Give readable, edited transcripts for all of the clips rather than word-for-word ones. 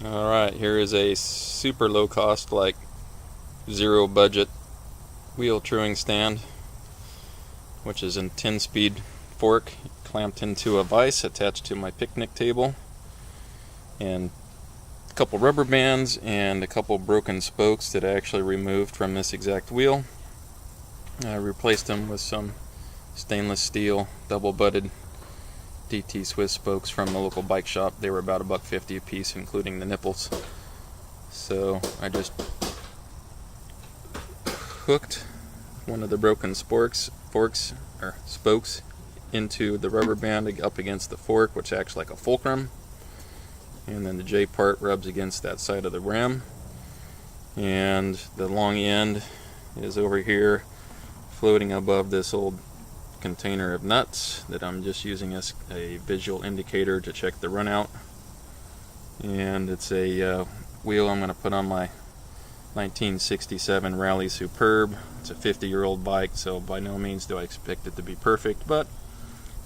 Alright, here is a super low cost, like zero budget wheel truing stand, which is a 10-speed fork clamped into a vise attached to my picnic table, and a couple rubber bands and a couple broken spokes that I actually removed from this exact wheel. I replaced them with some stainless steel double-butted DT Swiss spokes from the local bike shop. They were about $1.50 a piece, including the nipples. So I just hooked one of the broken spokes into the rubber band up against the fork, which acts like a fulcrum, and then the J part rubs against that side of the rim, and the long end is over here floating above this old container of nuts that I'm just using as a visual indicator to check the run out. And it's a wheel I'm going to put on my 1967 Raleigh Superbe. It's a 50-year-old bike, so by no means do I expect it to be perfect, but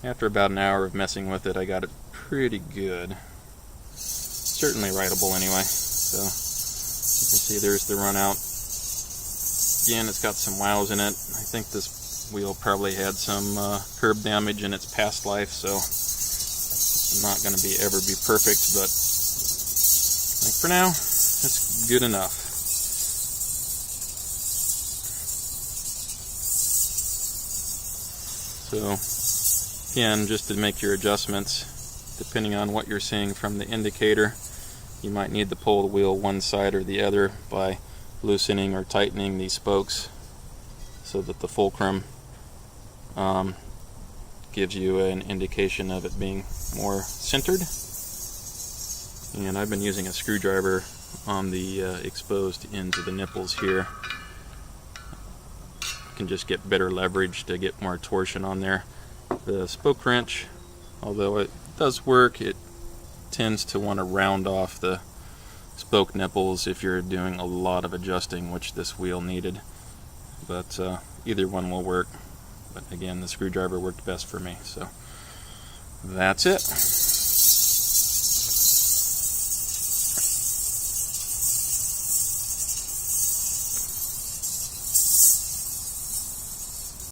after about an hour of messing with it, I got it pretty good. Certainly rideable anyway. So you can see there's the run out. Again, it's got some wows in it. I think this wheel probably had some curb damage in its past life, so it's not going to ever be perfect, but like for now, it's good enough. So again, just to make your adjustments, depending on what you're seeing from the indicator, you might need to pull the wheel one side or the other by loosening or tightening these spokes so that the fulcrum gives you an indication of it being more centered. And I've been using a screwdriver on the exposed ends of the nipples here. You can just get better leverage to get more torsion on there. The spoke wrench, although it does work, it tends to want to round off the spoke nipples if you're doing a lot of adjusting, which this wheel needed. But either one will work. But again, the screwdriver worked best for me. So that's it.